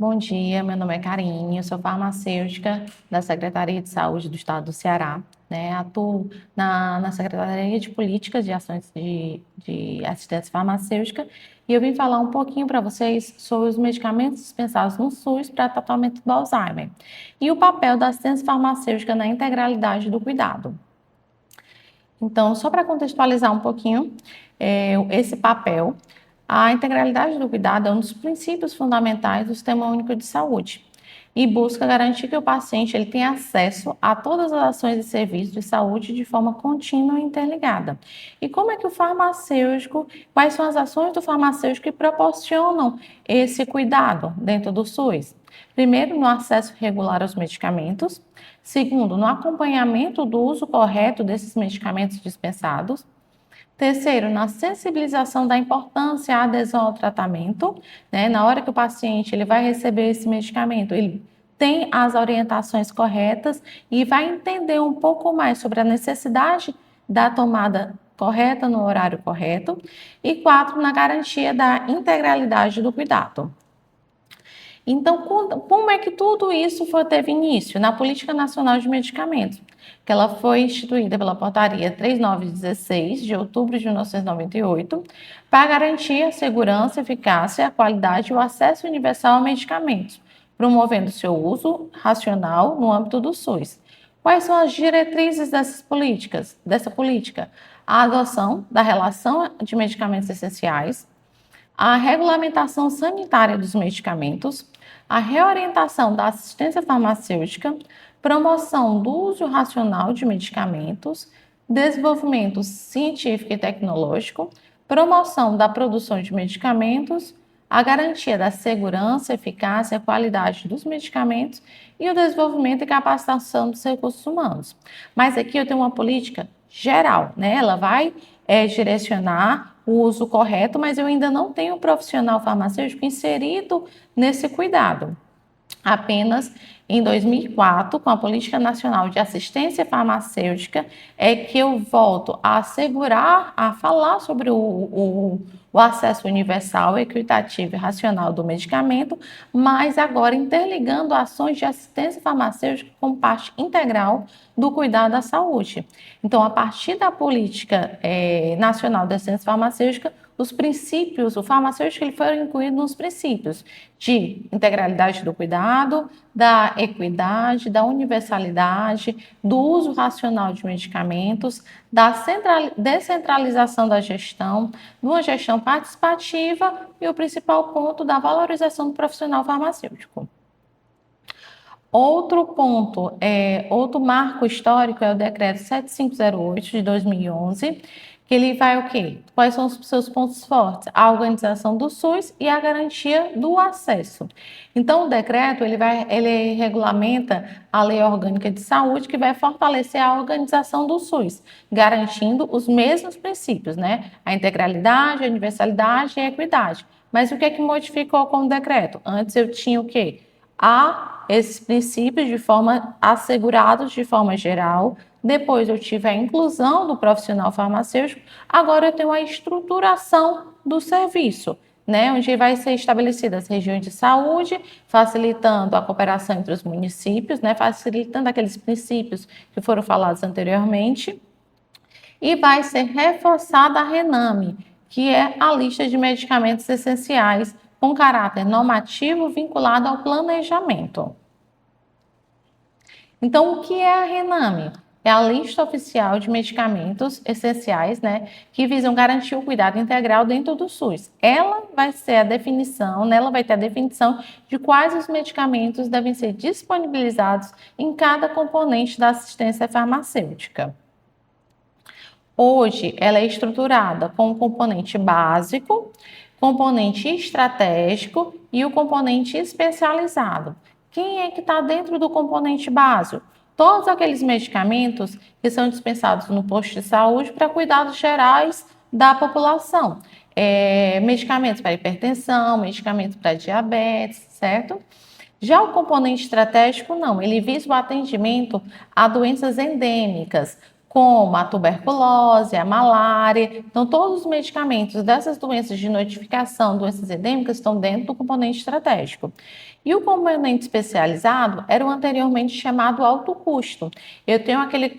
Bom dia, meu nome é Karine, eu sou farmacêutica da Secretaria de Saúde do Estado do Ceará, né? Atuo na Secretaria de Políticas de Ações de Assistência Farmacêutica e eu vim falar um pouquinho para vocês sobre os medicamentos dispensados no SUS para tratamento do Alzheimer e o papel da assistência farmacêutica na integralidade do cuidado. Então, só para contextualizar um pouquinho esse papel, a integralidade do cuidado é um dos princípios fundamentais do Sistema Único de Saúde e busca garantir que o paciente ele tenha acesso a todas as ações e serviços de saúde de forma contínua e interligada. E como é que o farmacêutico, quais são as ações do farmacêutico que proporcionam esse cuidado dentro do SUS? Primeiro, no acesso regular aos medicamentos. Segundo, no acompanhamento do uso correto desses medicamentos dispensados. Terceiro, na sensibilização da importância à adesão ao tratamento, né? Na hora que o paciente ele vai receber esse medicamento, ele tem as orientações corretas e vai entender um pouco mais sobre a necessidade da tomada correta no horário correto. E quatro, na garantia da integralidade do cuidado. Então, como é que tudo isso teve início? Na Política Nacional de Medicamentos, que ela foi instituída pela Portaria 3916, de outubro de 1998, para garantir a segurança, eficácia, a qualidade e o acesso universal a medicamentos, promovendo seu uso racional no âmbito do SUS. Quais são as diretrizes dessa política? A adoção da relação de medicamentos essenciais, a regulamentação sanitária dos medicamentos, a reorientação da assistência farmacêutica, promoção do uso racional de medicamentos, desenvolvimento científico e tecnológico, promoção da produção de medicamentos, a garantia da segurança, eficácia e qualidade dos medicamentos e o desenvolvimento e capacitação dos recursos humanos. Mas aqui eu tenho uma política geral, né? Ela vai direcionar o uso correto, mas eu ainda não tenho um profissional farmacêutico inserido nesse cuidado. Apenas em 2004, com a Política Nacional de Assistência Farmacêutica, é que eu volto a assegurar, a falar sobre o acesso universal, equitativo e racional do medicamento, mas agora interligando ações de assistência farmacêutica como parte integral do cuidado da saúde. Então, a partir da Política Nacional de Assistência Farmacêutica, os princípios, o farmacêutico ele foi incluído nos princípios de integralidade do cuidado, da equidade, da universalidade, do uso racional de medicamentos, da descentralização da gestão, de uma gestão participativa e o principal ponto da valorização do profissional farmacêutico. Outro ponto, outro marco histórico é o Decreto 7508 de 2011, que ele vai o quê? Quais são os seus pontos fortes? A organização do SUS e a garantia do acesso. Então, o decreto, ele regulamenta a Lei Orgânica de Saúde, que vai fortalecer a organização do SUS, garantindo os mesmos princípios, né? A integralidade, a universalidade e a equidade. Mas o que é que modificou com o decreto? Antes eu tinha o quê? Esses princípios de forma assegurados de forma geral. Depois eu tive a inclusão do profissional farmacêutico. Agora eu tenho a estruturação do serviço, né, onde vai ser estabelecidas as regiões de saúde, facilitando a cooperação entre os municípios, né, facilitando aqueles princípios que foram falados anteriormente. E vai ser reforçada a RENAME, que é a lista de medicamentos essenciais com caráter normativo vinculado ao planejamento. Então, o que é a RENAME? É a lista oficial de medicamentos essenciais, né, que visam garantir o cuidado integral dentro do SUS. Ela vai ser a definição, nela vai ter a definição de quais os medicamentos devem ser disponibilizados em cada componente da assistência farmacêutica. Hoje, ela é estruturada com o componente básico, componente estratégico e o componente especializado. Quem é que está dentro do componente básico? Todos aqueles medicamentos que são dispensados no posto de saúde para cuidados gerais da população. Medicamentos para hipertensão, medicamentos para diabetes, certo? Já o componente estratégico, não. Ele visa o atendimento a doenças endêmicas, como a tuberculose, a malária. Então, todos os medicamentos dessas doenças de notificação, doenças endêmicas, estão dentro do componente estratégico. E o componente especializado era o anteriormente chamado alto custo. Eu tenho aqueles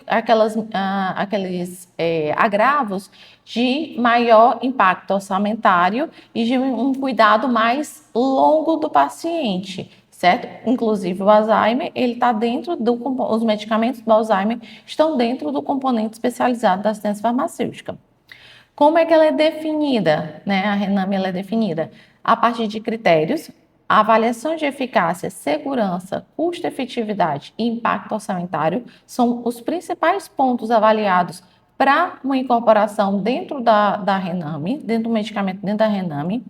agravos de maior impacto orçamentário e de um cuidado mais longo do paciente, certo? Inclusive o Alzheimer, ele está dentro os medicamentos do Alzheimer estão dentro do componente especializado da assistência farmacêutica. Como é que ela é definida, né? A RENAME ela é definida a partir de critérios, a avaliação de eficácia, segurança, custo-efetividade e impacto orçamentário são os principais pontos avaliados para uma incorporação dentro da RENAME, dentro do medicamento dentro da RENAME.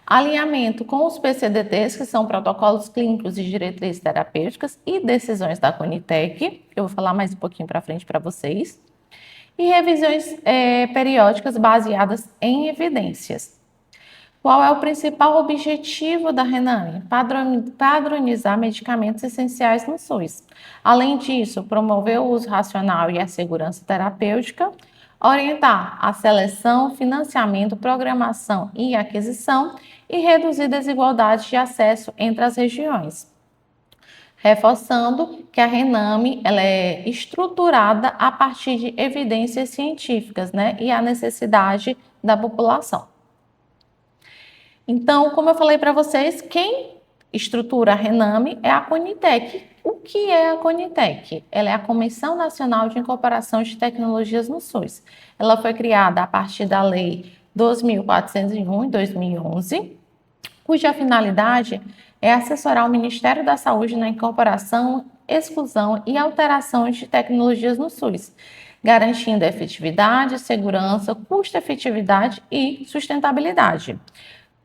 Alinhamento com os PCDTs, que são protocolos clínicos e diretrizes terapêuticas e decisões da Conitec, eu vou falar mais um pouquinho para frente para vocês. E revisões periódicas baseadas em evidências. Qual é o principal objetivo da RENAME? Padronizar medicamentos essenciais no SUS. Além disso, promover o uso racional e a segurança terapêutica, orientar a seleção, financiamento, programação e aquisição e reduzir desigualdades de acesso entre as regiões. Reforçando que a RENAME ela é estruturada a partir de evidências científicas, né, e a necessidade da população. Então, como eu falei para vocês, quem estrutura a RENAME é a Conitec. O que é a Conitec? Ela é a Comissão Nacional de Incorporação de Tecnologias no SUS. Ela foi criada a partir da Lei 2.401, de 2011, cuja finalidade é assessorar o Ministério da Saúde na incorporação, exclusão e alteração de tecnologias no SUS, garantindo efetividade, segurança, custo-efetividade e sustentabilidade.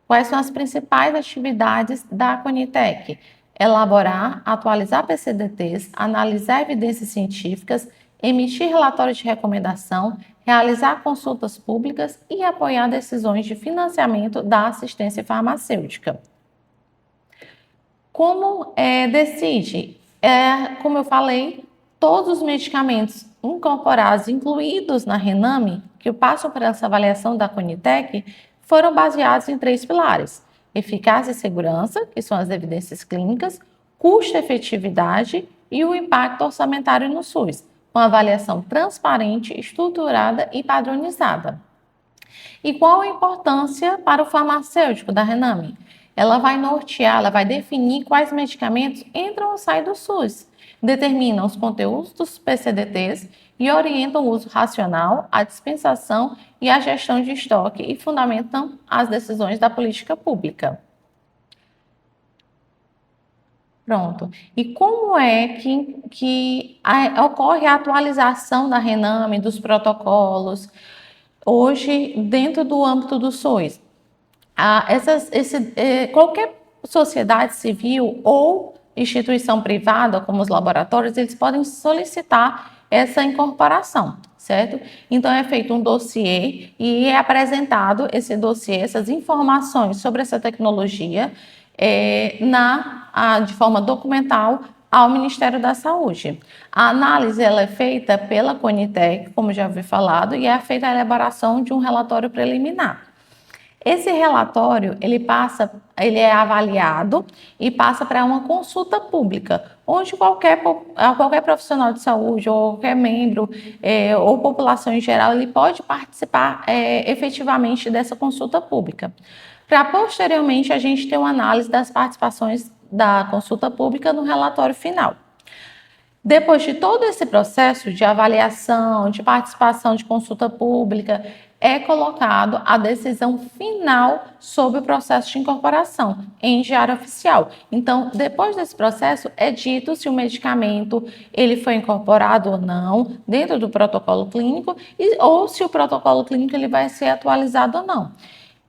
Quais são as principais atividades da Conitec? Elaborar, atualizar PCDTs, analisar evidências científicas, emitir relatórios de recomendação, realizar consultas públicas e apoiar decisões de financiamento da assistência farmacêutica. Como decide? Como eu falei, todos os medicamentos incorporados, incluídos na RENAME, que passam por essa avaliação da Conitec, foram baseados em 3 pilares: eficácia e segurança, que são as evidências clínicas, custo-efetividade e o impacto orçamentário no SUS, com avaliação transparente, estruturada e padronizada. E qual a importância para o farmacêutico da RENAME? Ela vai nortear, ela vai definir quais medicamentos entram ou saem do SUS, determina os conteúdos dos PCDTs e orientam o uso racional, a dispensação e a gestão de estoque e fundamentam as decisões da política pública. Pronto. E como é que ocorre a atualização da RENAME, dos protocolos, hoje dentro do âmbito do SUS? Qualquer sociedade civil ou instituição privada, como os laboratórios, eles podem solicitar essa incorporação, certo? Então, é feito um dossiê e é apresentado esse dossiê, essas informações sobre essa tecnologia de forma documental ao Ministério da Saúde. A análise ela é feita pela Conitec, como já havia falado, e é feita a elaboração de um relatório preliminar. Esse relatório, ele é avaliado e passa para uma consulta pública, onde qualquer profissional de saúde ou qualquer membro ou população em geral, ele pode participar efetivamente dessa consulta pública. Para posteriormente a gente ter uma análise das participações da consulta pública no relatório final. Depois de todo esse processo de avaliação, de participação de consulta pública, é colocado a decisão final sobre o processo de incorporação em diário oficial. Então, depois desse processo, é dito se o medicamento ele foi incorporado ou não dentro do protocolo clínico ou se o protocolo clínico ele vai ser atualizado ou não.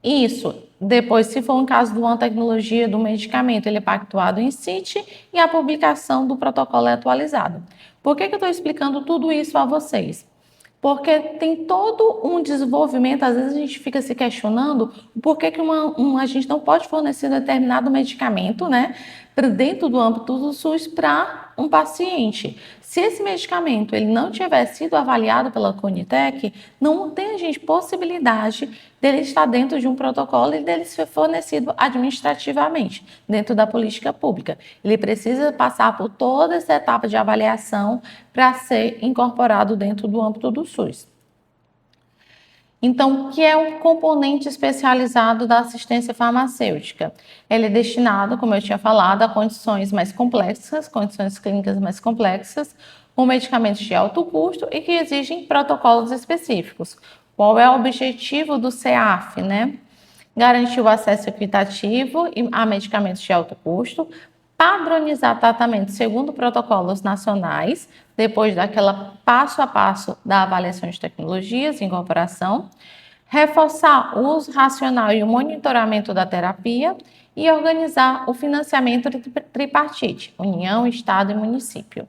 Isso, depois, se for um caso de uma tecnologia do medicamento, ele é pactuado em CIT e a publicação do protocolo é atualizada. Por que eu estou explicando tudo isso a vocês? Porque tem todo um desenvolvimento, às vezes a gente fica se questionando por que a gente não pode fornecer determinado medicamento, né, dentro do âmbito do SUS para um paciente. Se esse medicamento ele não tiver sido avaliado pela Conitec, não tem a gente possibilidade dele estar dentro de um protocolo e dele ser fornecido administrativamente, dentro da política pública. Ele precisa passar por toda essa etapa de avaliação para ser incorporado dentro do âmbito do SUS. Então, o que é um componente especializado da assistência farmacêutica? Ele é destinado, como eu tinha falado, a condições mais complexas, condições clínicas mais complexas, com medicamentos de alto custo e que exigem protocolos específicos. Qual é o objetivo do CEAF, né? Garantir o acesso equitativo a medicamentos de alto custo, padronizar tratamentos segundo protocolos nacionais, depois daquela passo a passo da avaliação de tecnologias e incorporação, reforçar o uso racional e o monitoramento da terapia e organizar o financiamento tripartite, União, Estado e município.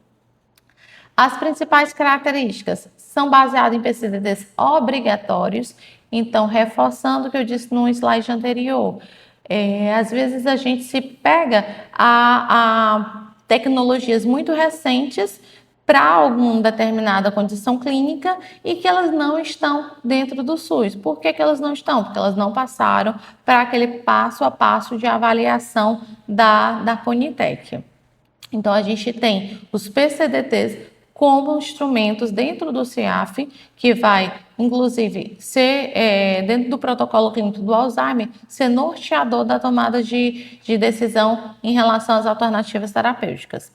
As principais características são baseadas em PCDTs obrigatórios, então, reforçando o que eu disse no slide anterior, às vezes a gente se pega a tecnologias muito recentes para alguma determinada condição clínica e que elas não estão dentro do SUS. Por que elas não estão? Porque elas não passaram para aquele passo a passo de avaliação da Conitec. Então, a gente tem os PCDTs como instrumentos dentro do CEAF, que vai, inclusive, ser, dentro do protocolo clínico do Alzheimer, ser norteador da tomada de decisão em relação às alternativas terapêuticas.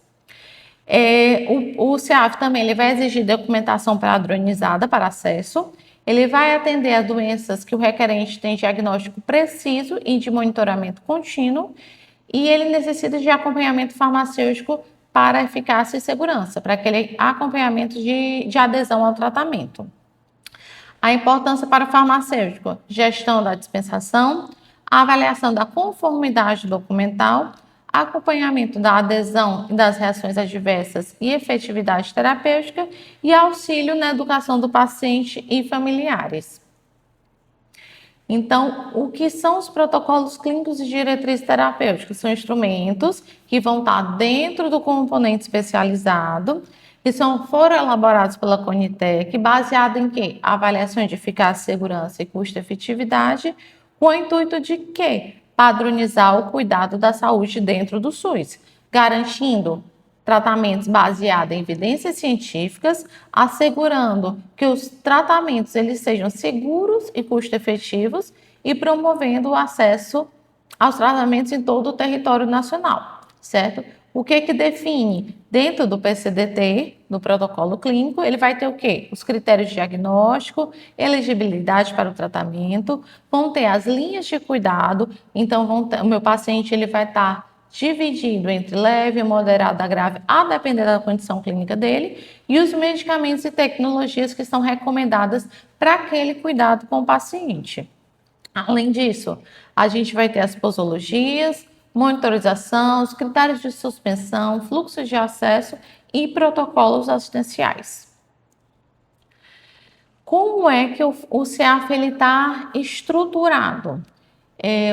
O CEAF também ele vai exigir documentação padronizada para acesso, ele vai atender a doenças que o requerente tem diagnóstico preciso e de monitoramento contínuo, e ele necessita de acompanhamento farmacêutico para eficácia e segurança, para aquele acompanhamento de adesão ao tratamento. A importância para o farmacêutico: gestão da dispensação, avaliação da conformidade documental, acompanhamento da adesão e das reações adversas e efetividade terapêutica e auxílio na educação do paciente e familiares. Então, o que são os protocolos clínicos e diretrizes terapêuticas? São instrumentos que vão estar dentro do componente especializado, que foram elaborados pela Conitec, baseado em quê? Avaliação de eficácia, segurança e custo-efetividade, com o intuito de quê? Padronizar o cuidado da saúde dentro do SUS, garantindo tratamentos baseados em evidências científicas, assegurando que os tratamentos eles sejam seguros e custo-efetivos e promovendo o acesso aos tratamentos em todo o território nacional, certo? O que define? Dentro do PCDT, do protocolo clínico, ele vai ter o quê? Os critérios de diagnóstico, elegibilidade para o tratamento, vão ter as linhas de cuidado, então o meu paciente ele vai estar dividido entre leve, moderado, grave, a depender da condição clínica dele, e os medicamentos e tecnologias que são recomendadas para aquele cuidado com o paciente. Além disso, a gente vai ter as posologias, monitorização, os critérios de suspensão, fluxos de acesso e protocolos assistenciais. Como é que o CEAF está estruturado?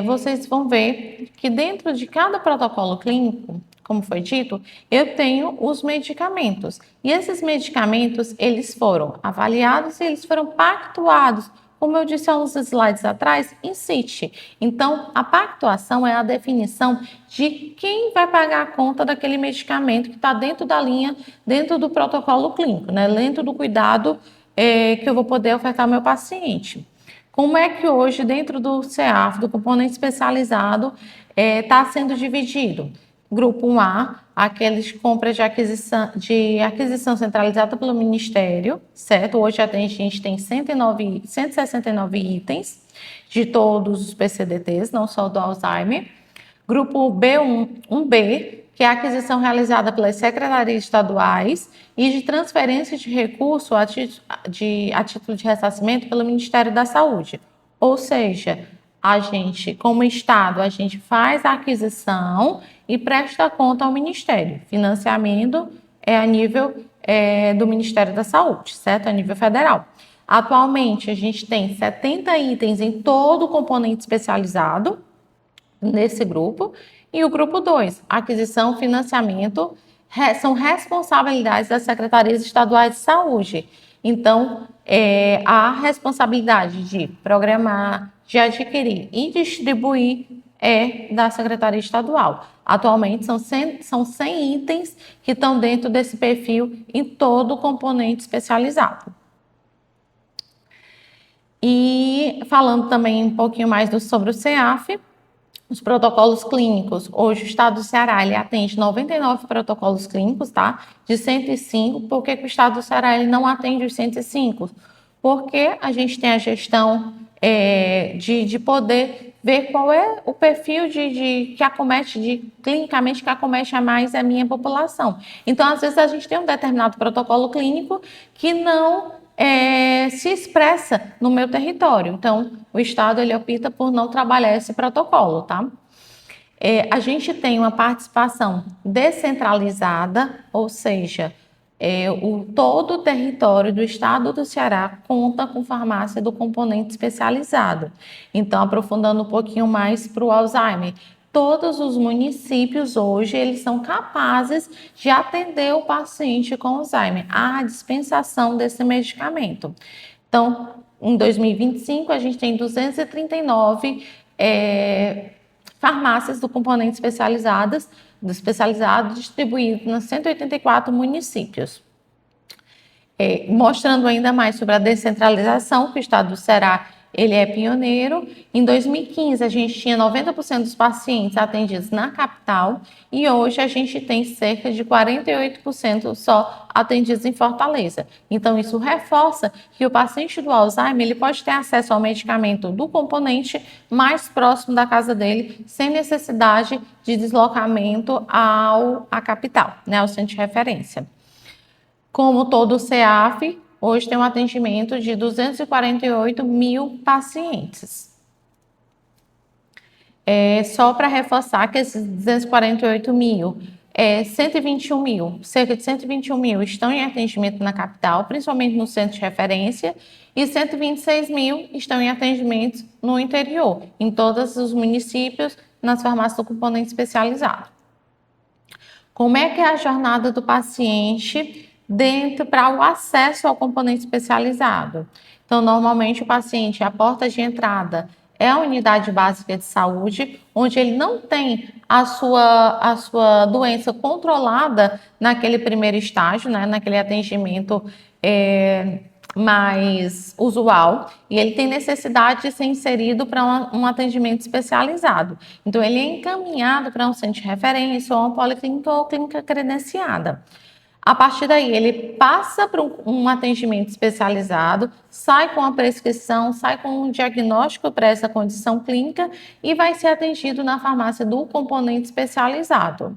Vocês vão ver que dentro de cada protocolo clínico, como foi dito, eu tenho os medicamentos. E esses medicamentos, eles foram avaliados e eles foram pactuados, como eu disse há uns slides atrás, em CIT. Então, a pactuação é a definição de quem vai pagar a conta daquele medicamento que está dentro da linha, dentro do protocolo clínico, né? Dentro do cuidado que eu vou poder ofertar ao meu paciente. Como é que hoje, dentro do CEAF, do componente especializado, está sendo dividido? Grupo 1A, aqueles compras de aquisição centralizada pelo Ministério, certo? Hoje a gente tem 169 itens de todos os PCDTs, não só do Alzheimer. Grupo B1, 1B, que é a aquisição realizada pelas secretarias estaduais e de transferência de recurso a título de ressarcimento pelo Ministério da Saúde. Ou seja, a gente, como Estado, a gente faz a aquisição e presta conta ao Ministério. Financiamento é a nível do Ministério da Saúde, certo? A nível federal. Atualmente, a gente tem 70 itens em todo o componente especializado nesse grupo, E o grupo 2, aquisição, financiamento, são responsabilidades das secretarias estaduais de saúde. Então, a responsabilidade de programar, de adquirir e distribuir é da Secretaria Estadual. Atualmente, são 100 itens que estão dentro desse perfil em todo o componente especializado. E falando também um pouquinho mais sobre o CEAF, os protocolos clínicos. Hoje o estado do Ceará ele atende 99 protocolos clínicos, tá? De 105. Por que o estado do Ceará ele não atende os 105? Porque a gente tem a gestão de poder ver qual é o perfil que acomete, clinicamente, que acomete a mais a minha população. Então, às vezes, a gente tem um determinado protocolo clínico que não se expressa no meu território. Então, o Estado ele opta por não trabalhar esse protocolo, tá? A gente tem uma participação descentralizada, ou seja, todo o território do Estado do Ceará conta com farmácia do componente especializado. Então, aprofundando um pouquinho mais para o Alzheimer, todos os municípios hoje eles são capazes de atender o paciente com Alzheimer, a dispensação desse medicamento. Então, em 2025, a gente tem 239 farmácias do componente especializado distribuídas nos 184 municípios. Mostrando ainda mais sobre a descentralização, que o estado do Ceará ele é pioneiro. Em 2015, a gente tinha 90% dos pacientes atendidos na capital e hoje a gente tem cerca de 48% só atendidos em Fortaleza. Então, isso reforça que o paciente do Alzheimer ele pode ter acesso ao medicamento do componente mais próximo da casa dele, sem necessidade de deslocamento à capital, né, ao centro de referência. Como todo o CEAF, hoje tem um atendimento de 248 mil pacientes. Só para reforçar que esses 248 mil, 121 mil, cerca de 121 mil estão em atendimento na capital, principalmente no centro de referência, e 126 mil estão em atendimento no interior, em todos os municípios, nas farmácias do componente especializado. Como é que é a jornada do paciente dentro para o acesso ao componente especializado? Então, normalmente o paciente, a porta de entrada é a unidade básica de saúde, onde ele não tem a sua doença controlada naquele primeiro estágio, né, naquele atendimento mais usual, e ele tem necessidade de ser inserido para um atendimento especializado. Então, ele é encaminhado para um centro de referência ou uma policlínica ou clínica credenciada. A partir daí, ele passa para um atendimento especializado, sai com a prescrição, sai com um diagnóstico para essa condição clínica e vai ser atendido na farmácia do componente especializado.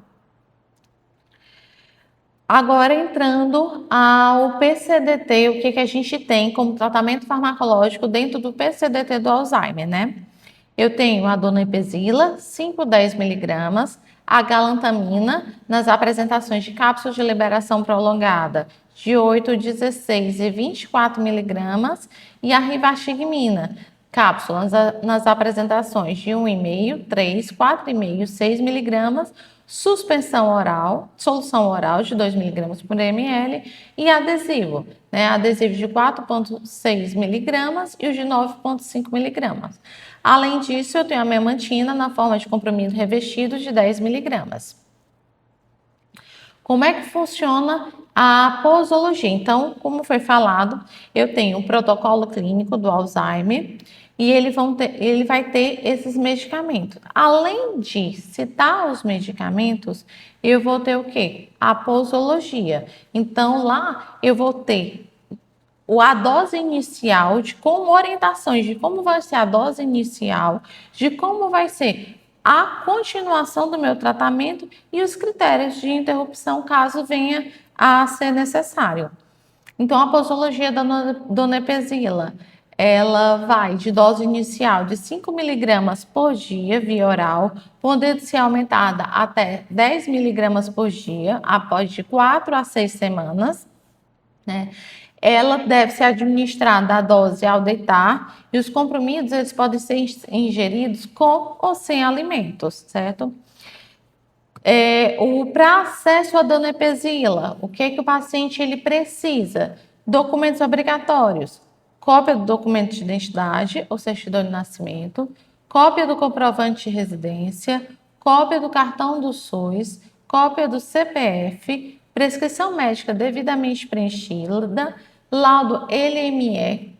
Agora, entrando ao PCDT, o que a gente tem como tratamento farmacológico dentro do PCDT do Alzheimer, né? Eu tenho a donepezila, 5-10 miligramas, a galantamina, nas apresentações de cápsulas de liberação prolongada, de 8, 16 e 24 miligramas, e a rivastigmina, cápsulas nas apresentações de 1,5, 3, 4,5, 6 miligramas, suspensão oral, solução oral de 2 miligramas por ml e adesivo, né? Adesivo de 4,6 miligramas e os de 9,5 miligramas. Além disso, eu tenho a memantina na forma de comprimido revestido de 10 miligramas. Como é que funciona a posologia? Então, como foi falado, eu tenho um protocolo clínico do Alzheimer e ele vai ter esses medicamentos. Além de citar os medicamentos, eu vou ter o quê? A posologia. Então, lá eu vou ter a dose inicial, com orientações de como vai ser a dose inicial, de como vai ser a continuação do meu tratamento e os critérios de interrupção caso venha a ser necessário. Então, a posologia da donepezila, ela vai de dose inicial de 5 miligramas por dia via oral, podendo ser aumentada até 10 miligramas por dia após de 4 a 6 semanas, né? Ela deve ser administrada a dose ao deitar e os comprimidos eles podem ser ingeridos com ou sem alimentos, certo? Para acesso à donepezila, o que o paciente ele precisa? Documentos obrigatórios: cópia do documento de identidade ou certidão de nascimento, cópia do comprovante de residência, cópia do cartão do SUS, cópia do CPF, prescrição médica devidamente preenchida, laudo LME.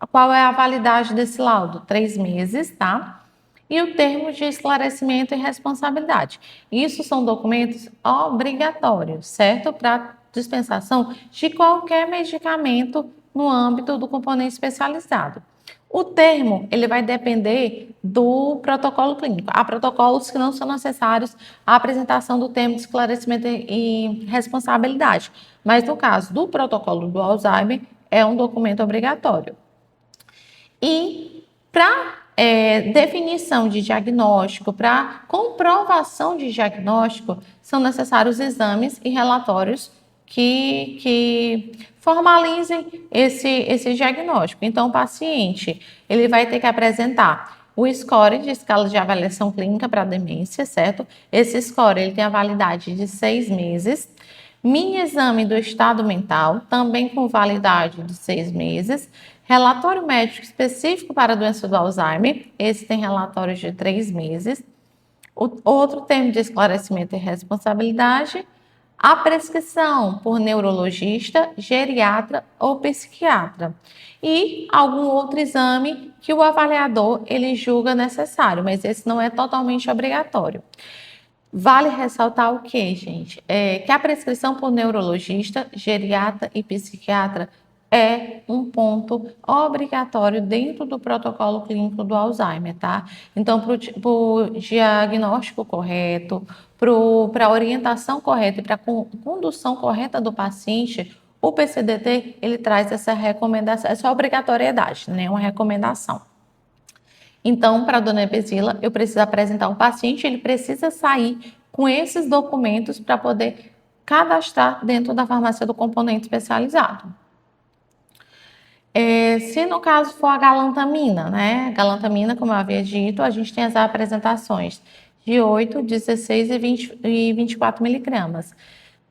Qual é a validade desse laudo? 3 meses, tá? E o termo de esclarecimento e responsabilidade. Isso são documentos obrigatórios, certo? Para dispensação de qualquer medicamento no âmbito do componente especializado. O termo, ele vai depender do protocolo clínico. Há protocolos que não são necessários a apresentação do termo de esclarecimento e responsabilidade. Mas no caso do protocolo do Alzheimer, é um documento obrigatório. E para definição de diagnóstico, para comprovação de diagnóstico, são necessários exames e relatórios que formalizem esse diagnóstico. Então, o paciente ele vai ter que apresentar o score de escala de avaliação clínica para demência, certo? Esse score ele tem a validade de 6 meses. Mini exame do estado mental, também com validade de 6 meses. Relatório médico específico para a doença do Alzheimer, esse tem relatório de 3 meses. Outro termo de esclarecimento e responsabilidade, a prescrição por neurologista, geriatra ou psiquiatra. E algum outro exame que o avaliador ele julga necessário, mas esse não é totalmente obrigatório. Vale ressaltar o que, gente? Que a prescrição por neurologista, geriatra e psiquiatra é um ponto obrigatório dentro do protocolo clínico do Alzheimer, tá? Então, para o diagnóstico correto, para a orientação correta e para a condução correta do paciente, o PCDT, ele traz essa recomendação, essa obrigatoriedade, né? Uma recomendação. Então, para a donepezila, eu preciso apresentar um paciente, ele precisa sair com esses documentos para poder cadastrar dentro da farmácia do componente especializado. Se no caso for a galantamina, né? Galantamina, como eu havia dito, a gente tem as apresentações de 8, 16 e 24 miligramas.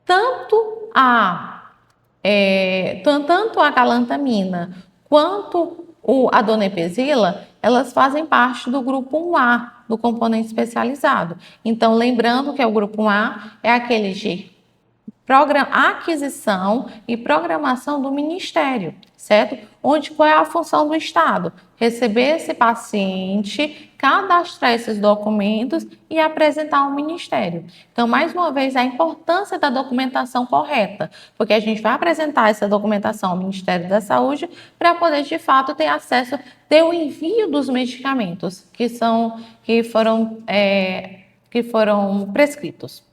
Tanto a galantamina quanto a donepezila, elas fazem parte do grupo 1A, do componente especializado. Então, lembrando que o grupo 1A é aquele de aquisição e programação do Ministério, certo? Qual é a função do Estado? Receber esse paciente, cadastrar esses documentos e apresentar ao Ministério. Então, mais uma vez, a importância da documentação correta, porque a gente vai apresentar essa documentação ao Ministério da Saúde para poder, de fato, ter acesso, ter o envio dos medicamentos que foram prescritos.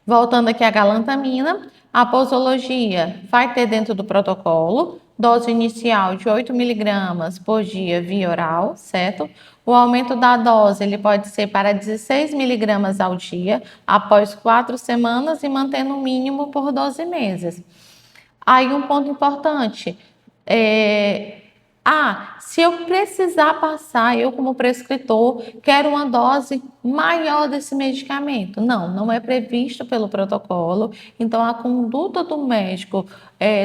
Voltando aqui à galantamina, a posologia vai ter dentro do protocolo dose inicial de 8 miligramas por dia via oral, certo? O aumento da dose ele pode ser para 16 miligramas ao dia após 4 semanas e mantendo o mínimo por 12 meses. Aí um ponto importante, se eu precisar passar, eu como prescritor, quero uma dose maior desse medicamento. Não é previsto pelo protocolo. Então, a conduta do médico,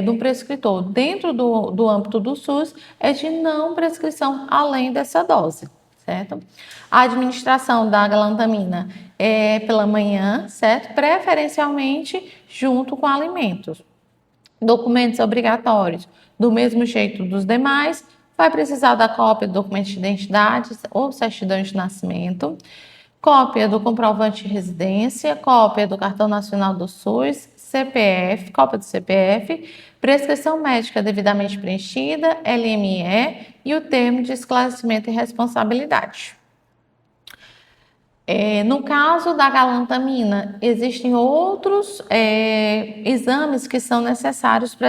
do prescritor, dentro do âmbito do SUS, é de não prescrição além dessa dose, certo? A administração da galantamina é pela manhã, certo? Preferencialmente junto com alimentos. Documentos obrigatórios, do mesmo jeito dos demais, vai precisar da cópia do documento de identidade ou certidão de nascimento, cópia do comprovante de residência, cópia do cartão nacional do SUS, CPF, cópia do CPF, prescrição médica devidamente preenchida, LME e o termo de esclarecimento e responsabilidade. No caso da galantamina, existem outros exames que são necessários para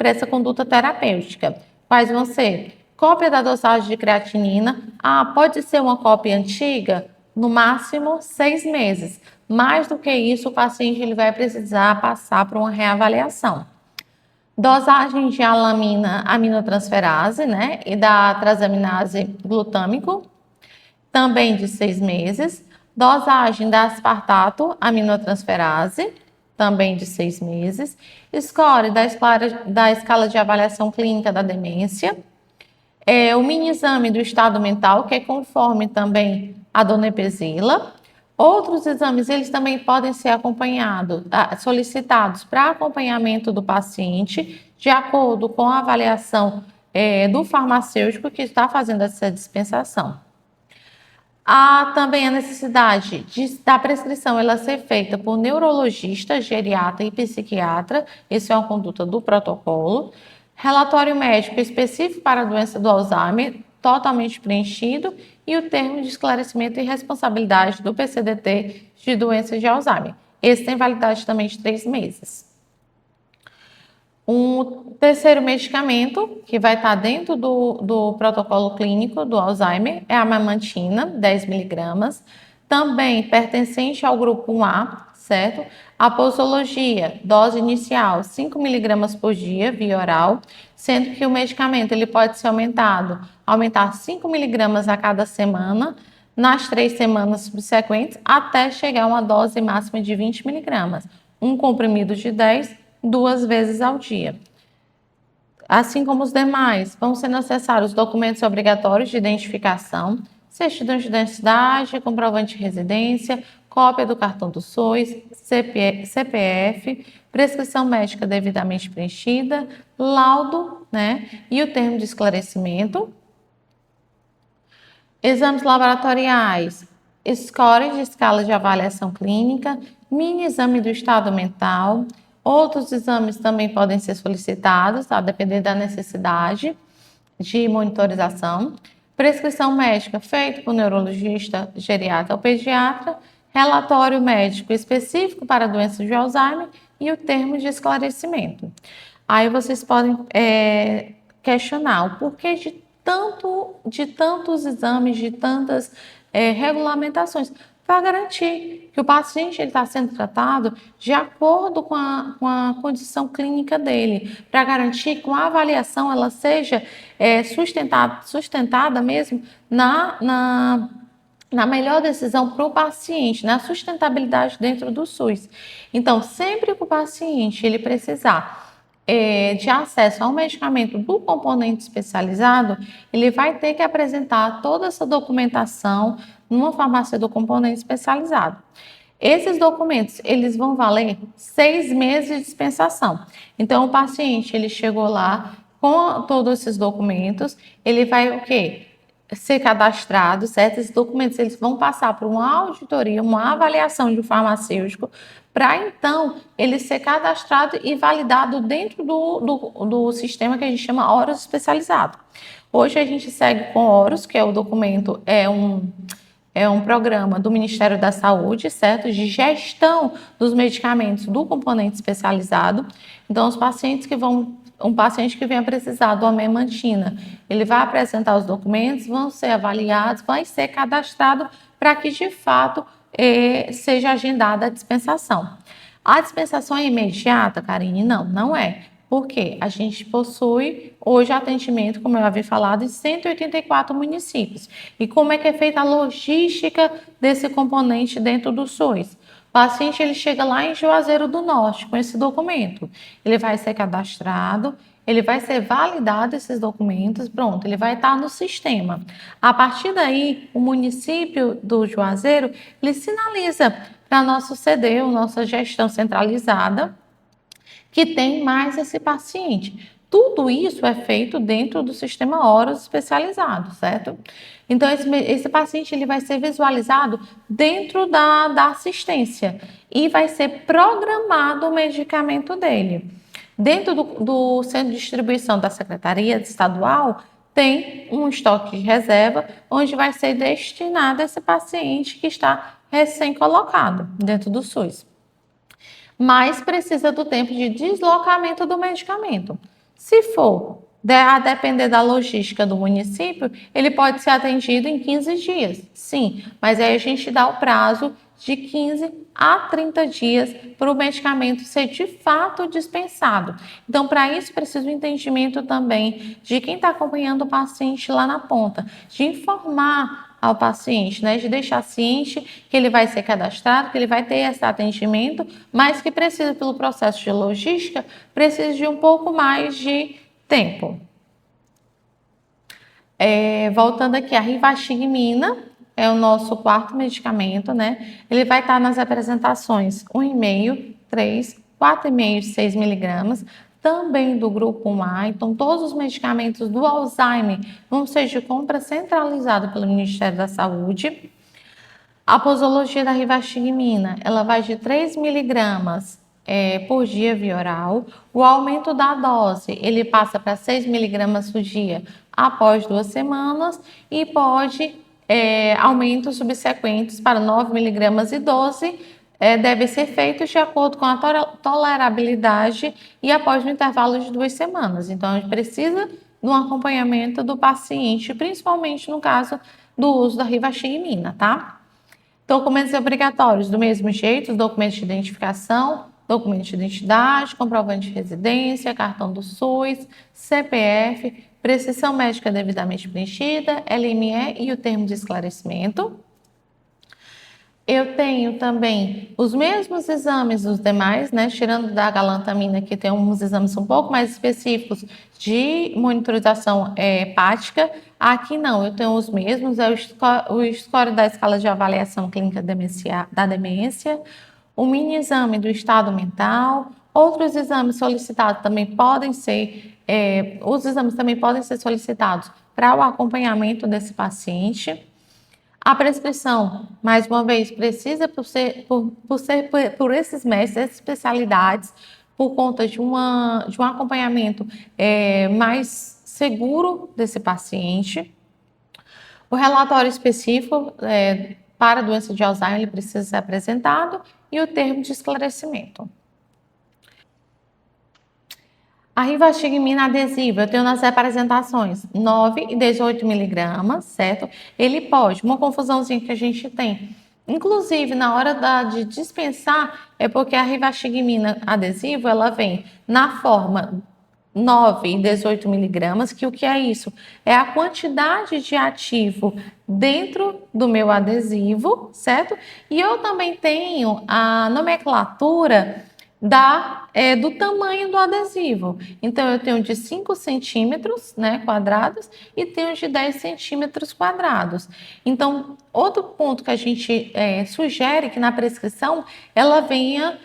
essa conduta terapêutica. Quais vão ser? Cópia da dosagem de creatinina. Pode ser uma cópia antiga, no máximo 6 meses. Mais do que isso, o paciente ele vai precisar passar por uma reavaliação. Dosagem de alamina aminotransferase, né? E da transaminase glutâmico, também de 6 meses. Dosagem da aspartato aminotransferase, também de 6 meses. Score da escala de avaliação clínica da demência. O mini exame do estado mental, que é conforme também a donepezila. Outros exames, eles também podem ser acompanhados, solicitados para acompanhamento do paciente, de acordo com a avaliação do farmacêutico que está fazendo essa dispensação. Há também a necessidade da prescrição ela ser feita por neurologista, geriatra e psiquiatra, isso é uma conduta do protocolo. Relatório médico específico para a doença do Alzheimer, totalmente preenchido, e o termo de esclarecimento e responsabilidade do PCDT de doença de Alzheimer. Esse tem validade também de 3 meses. Um terceiro medicamento que vai estar dentro do protocolo clínico do Alzheimer é a memantina, 10 miligramas, também pertencente ao grupo 1A, certo? A posologia, dose inicial, 5 miligramas por dia, via oral, sendo que o medicamento ele pode ser aumentar 5 miligramas a cada semana, nas 3 semanas subsequentes, até chegar a uma dose máxima de 20 miligramas. Um comprimido de 10 2 vezes ao dia. Assim como os demais, vão ser necessários documentos obrigatórios de identificação, certidão de identidade, comprovante de residência, cópia do cartão do SUS, CPF, prescrição médica devidamente preenchida, laudo, e o termo de esclarecimento. Exames laboratoriais, score de escala de avaliação clínica, mini exame do estado mental. Outros exames também podem ser solicitados, a depender da necessidade de monitorização. Prescrição médica feita por neurologista, geriatra ou pediatra. Relatório médico específico para a doença de Alzheimer e o termo de esclarecimento. Aí vocês podem questionar o porquê de tantos exames, de tantas regulamentações, para garantir que o paciente está sendo tratado de acordo com a condição clínica dele, para garantir que a avaliação ela seja sustentada mesmo na melhor decisão para o paciente, na sustentabilidade dentro do SUS. Então, sempre que o paciente ele precisar de acesso ao medicamento do componente especializado, ele vai ter que apresentar toda essa documentação numa farmácia do componente especializado. Esses documentos, eles vão valer 6 meses de dispensação. Então, o paciente, ele chegou lá com todos esses documentos, ele vai o quê? Ser cadastrado, certo? Esses documentos, eles vão passar por uma auditoria, uma avaliação de um farmacêutico, para então ele ser cadastrado e validado dentro do sistema que a gente chama Horus especializado. Hoje a gente segue com Horus, que é o documento, é um programa do Ministério da Saúde, certo? De gestão dos medicamentos do componente especializado. Então, um paciente que venha precisar do memantina, ele vai apresentar os documentos, vão ser avaliados, vai ser cadastrado para que, de fato, seja agendada a dispensação. A dispensação é imediata, Karine? Não é. Porque a gente possui hoje atendimento, como eu havia falado, em 184 municípios. E como é que é feita a logística desse componente dentro do SUS? O paciente ele chega lá em Juazeiro do Norte com esse documento. Ele vai ser cadastrado, ele vai ser validado esses documentos, pronto, ele vai estar no sistema. A partir daí, o município do Juazeiro, ele sinaliza para nosso CD, nossa gestão centralizada, que tem mais esse paciente. Tudo isso é feito dentro do sistema Horus especializado, certo? Então, esse paciente ele vai ser visualizado dentro da assistência e vai ser programado o medicamento dele. Dentro do centro de distribuição da Secretaria Estadual, tem um estoque de reserva, onde vai ser destinado a esse paciente que está recém-colocado dentro do SUS. Mas precisa do tempo de deslocamento do medicamento. Se for a depender da logística do município, ele pode ser atendido em 15 dias, sim, mas aí a gente dá o prazo de 15 a 30 dias para o medicamento ser de fato dispensado. Então, para isso, precisa o entendimento também de quem está acompanhando o paciente lá na ponta, de informar ao paciente, né? De deixar ciente que ele vai ser cadastrado, que ele vai ter esse atendimento, mas que precisa, pelo processo de logística, precisa de um pouco mais de tempo. Voltando aqui, a rivastigmina é o nosso quarto medicamento, né? Ele vai estar nas apresentações 1,5, 3, 4,5 e 6 miligramas, também do grupo 1A. Então, todos os medicamentos do Alzheimer vão ser de compra centralizada pelo Ministério da Saúde. A posologia da rivastigmina, ela vai de 3 miligramas por dia via oral. O aumento da dose, ele passa para 6 miligramas por dia após 2 semanas e pode aumentos subsequentes para 9 miligramas e 12 devem ser feitos de acordo com a tolerabilidade e após um intervalo de 2 semanas. Então, a gente precisa de um acompanhamento do paciente, principalmente no caso do uso da rivastigmina, tá? Documentos obrigatórios, do mesmo jeito, os documentos de identificação, documento de identidade, comprovante de residência, cartão do SUS, CPF, prescrição médica devidamente preenchida, LME e o termo de esclarecimento. Eu tenho também os mesmos exames dos demais, né? Tirando da galantamina, que tem uns exames um pouco mais específicos de monitorização hepática. Aqui não, eu tenho os mesmos, é o score da escala de avaliação clínica da demência, o mini exame do estado mental, outros exames solicitados também podem ser, os exames também podem ser solicitados para o acompanhamento desse paciente. A prescrição, mais uma vez, precisa por esses mestres, essas especialidades, por conta de um acompanhamento mais seguro desse paciente. O relatório específico para a doença de Alzheimer ele precisa ser apresentado e o termo de esclarecimento. A rivastigmina adesiva, eu tenho nas representações 9 e 18 miligramas, certo? Ele pode, uma confusãozinha que a gente tem, inclusive na hora de dispensar, é porque a rivastigmina adesiva, ela vem na forma 9 e 18 miligramas, que o que é isso? É a quantidade de ativo dentro do meu adesivo, certo? E eu também tenho a nomenclatura do tamanho do adesivo. Então, eu tenho de 5 centímetros, né, quadrados e tenho de 10 centímetros quadrados. Então, outro ponto que a gente sugere que na prescrição ela venha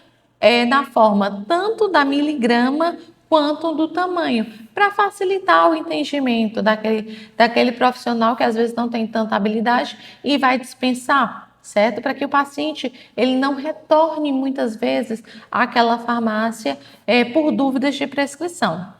na forma tanto da miligrama quanto do tamanho, para facilitar o entendimento daquele profissional que às vezes não tem tanta habilidade e vai dispensar, certo? Para que o paciente ele não retorne muitas vezes àquela farmácia por dúvidas de prescrição.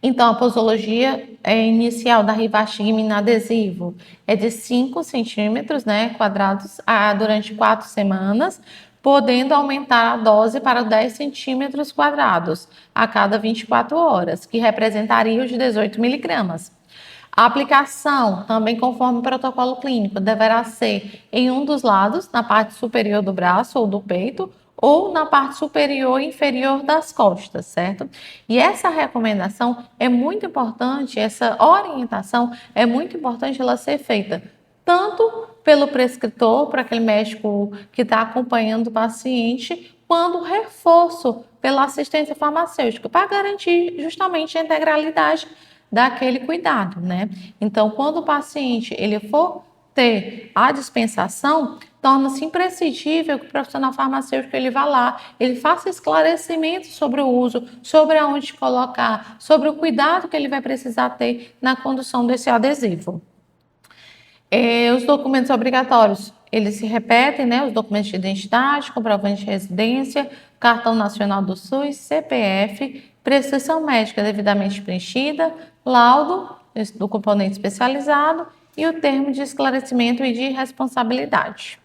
Então, a posologia inicial da rivastigmina adesivo é de 5 centímetros, né, quadrados durante 4 semanas, podendo aumentar a dose para 10 centímetros quadrados a cada 24 horas, que representaria os de 18 miligramas. A aplicação, também conforme o protocolo clínico, deverá ser em um dos lados, na parte superior do braço ou do peito, ou na parte superior e inferior das costas, certo? E essa recomendação é muito importante, essa orientação é muito importante ela ser feita tanto pelo prescritor, para aquele médico que está acompanhando o paciente, quanto reforço pela assistência farmacêutica, para garantir justamente a integralidade daquele cuidado, né? Então, quando o paciente ele for ter a dispensação, torna-se imprescindível que o profissional farmacêutico ele vá lá, ele faça esclarecimentos sobre o uso, sobre aonde colocar, sobre o cuidado que ele vai precisar ter na condução desse adesivo. Os documentos obrigatórios, eles se repetem, né? Os documentos de identidade, comprovante de residência, cartão nacional do SUS, CPF, prescrição médica devidamente preenchida, laudo do componente especializado e o termo de esclarecimento e de responsabilidade.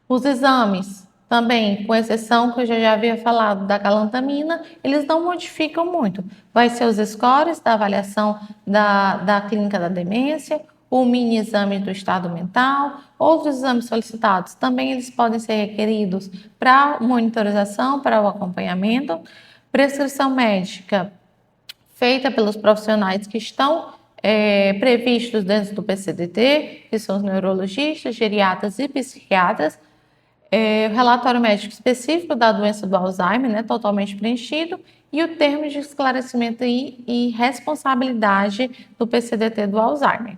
Os exames, também, com exceção que eu já havia falado da galantamina, eles não modificam muito. Vai ser os scores da avaliação da clínica da demência, o mini exame do estado mental, outros exames solicitados também eles podem ser requeridos para monitorização, para o acompanhamento, prescrição médica feita pelos profissionais que estão previstos dentro do PCDT, que são os neurologistas, geriatras e psiquiatras, o relatório médico específico da doença do Alzheimer, né, totalmente preenchido, e o termo de esclarecimento e responsabilidade do PCDT do Alzheimer.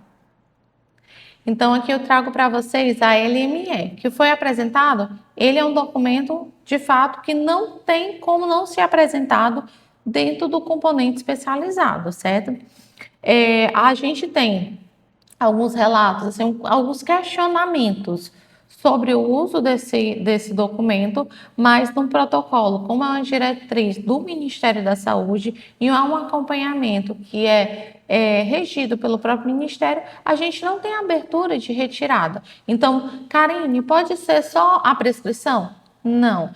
Então, aqui eu trago para vocês a LME, que foi apresentado. Ele é um documento, de fato, que não tem como não ser apresentado dentro do componente especializado, certo? A gente tem alguns relatos, assim, alguns questionamentos sobre o uso desse documento, mas no protocolo, como é uma diretriz do Ministério da Saúde e há um acompanhamento que é regido pelo próprio Ministério, a gente não tem abertura de retirada. Então, Karine, pode ser só a prescrição? Não,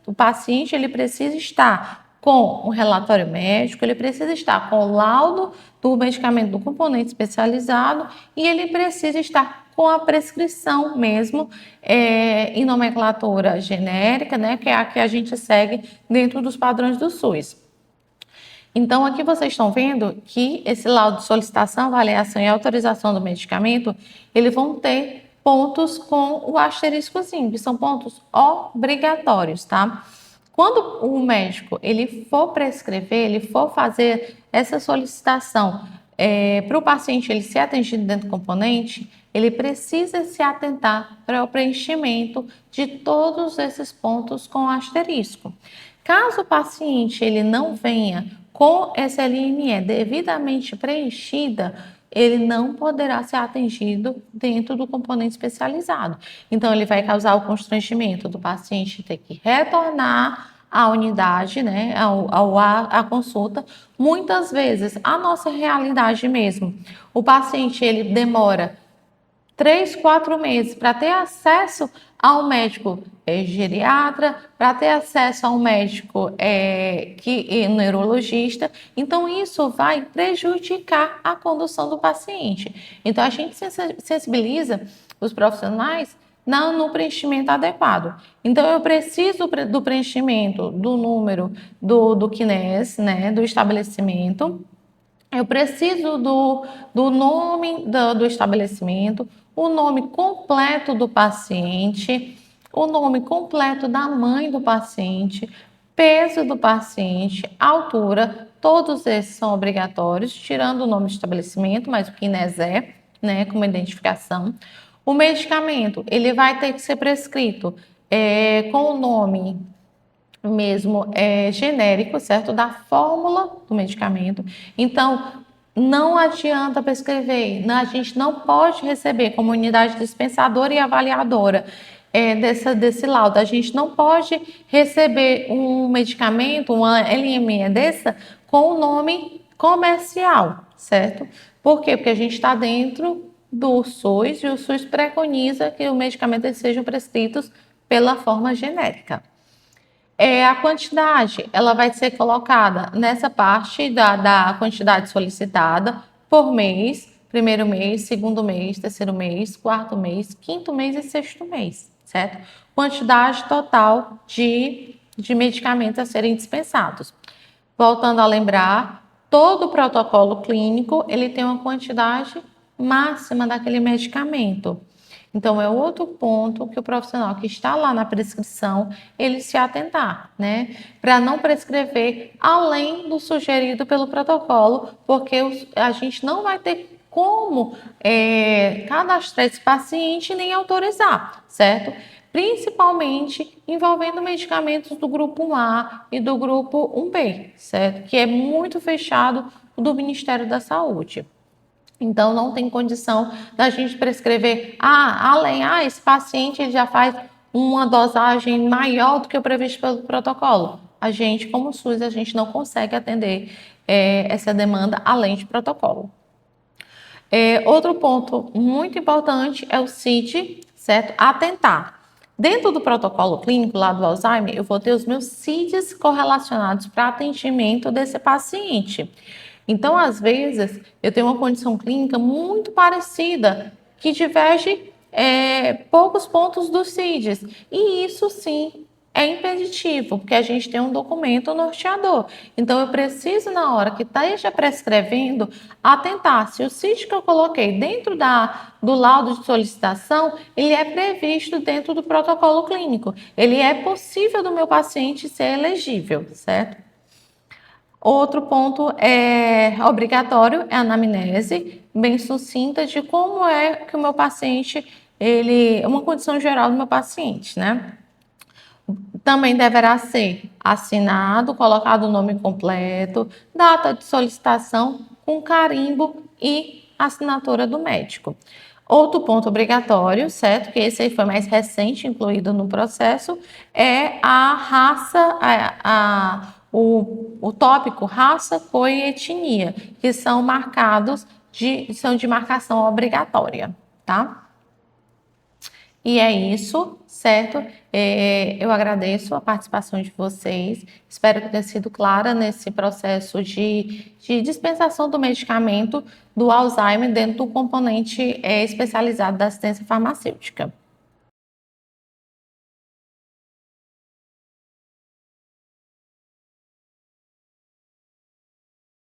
o paciente ele precisa estar com um relatório médico, ele precisa estar com o laudo do medicamento do componente especializado e ele precisa estar com a prescrição mesmo em nomenclatura genérica, né, que é a que a gente segue dentro dos padrões do SUS. Então, aqui vocês estão vendo que esse laudo de solicitação, avaliação e autorização do medicamento, eles vão ter pontos com o asteriscozinho, que são pontos obrigatórios, tá? Quando o médico ele for prescrever, ele for fazer essa solicitação para o paciente ele ser atendido dentro do componente, ele precisa se atentar para o preenchimento de todos esses pontos com asterisco. Caso o paciente ele não venha com essa LME devidamente preenchida, ele não poderá ser atendido dentro do componente especializado. Então, ele vai causar o constrangimento do paciente ter que retornar à unidade, né, à consulta. Muitas vezes, a nossa realidade mesmo, o paciente ele demora 3, 4 meses para ter acesso ao médico geriatra, para ter acesso ao médico neurologista. Então, isso vai prejudicar a condução do paciente. Então, a gente sensibiliza os profissionais no preenchimento adequado. Então, eu preciso do preenchimento do número do CNES, né, do estabelecimento. Eu preciso do nome do estabelecimento, o nome completo do paciente, o nome completo da mãe do paciente, peso do paciente, altura, todos esses são obrigatórios, tirando o nome do estabelecimento, mas o CNES né, como identificação. O medicamento, ele vai ter que ser prescrito com o nome mesmo genérico, certo? Da fórmula do medicamento. Então, não adianta prescrever, a gente não pode receber como unidade dispensadora e avaliadora desse laudo. A gente não pode receber um medicamento, uma LME dessa, com o nome comercial, certo? Por quê? Porque a gente está dentro do SUS e o SUS preconiza que os medicamentos sejam prescritos pela forma genérica. A quantidade, ela vai ser colocada nessa parte da quantidade solicitada por mês, primeiro mês, segundo mês, terceiro mês, quarto mês, quinto mês e sexto mês, certo? Quantidade total de medicamentos a serem dispensados. Voltando a lembrar, todo protocolo clínico, ele tem uma quantidade máxima daquele medicamento. Então, é outro ponto que o profissional que está lá na prescrição, ele se atentar, né? Para não prescrever além do sugerido pelo protocolo, porque a gente não vai ter como cadastrar esse paciente nem autorizar, certo? Principalmente envolvendo medicamentos do grupo 1A e do grupo 1B, certo? Que é muito fechado do Ministério da Saúde. Então, não tem condição da gente prescrever, esse paciente ele já faz uma dosagem maior do que o previsto pelo protocolo. A gente, como SUS, a gente não consegue atender essa demanda além de protocolo. Outro ponto muito importante é o CID, certo? Atentar. Dentro do protocolo clínico lá do Alzheimer, eu vou ter os meus CIDs correlacionados para atendimento desse paciente. Então, às vezes, eu tenho uma condição clínica muito parecida, que diverge poucos pontos dos CIDs. E isso, sim, é impeditivo, porque a gente tem um documento norteador. Então, eu preciso, na hora que esteja prescrevendo, atentar se o sítio que eu coloquei dentro do laudo de solicitação, ele é previsto dentro do protocolo clínico. Ele é possível do meu paciente ser elegível, certo? Outro ponto obrigatório é a anamnese bem sucinta de como é que o meu paciente, uma condição geral do meu paciente, né? Também deverá ser assinado, colocado o nome completo, data de solicitação com carimbo e assinatura do médico. Outro ponto obrigatório, certo? Que esse aí foi mais recente, incluído no processo, é a raça, o tópico raça, cor e etnia, que são são de marcação obrigatória, tá? E é isso, certo? Eu agradeço a participação de vocês. Espero que tenha sido clara nesse processo de dispensação do medicamento do Alzheimer dentro do componente especializado da assistência farmacêutica.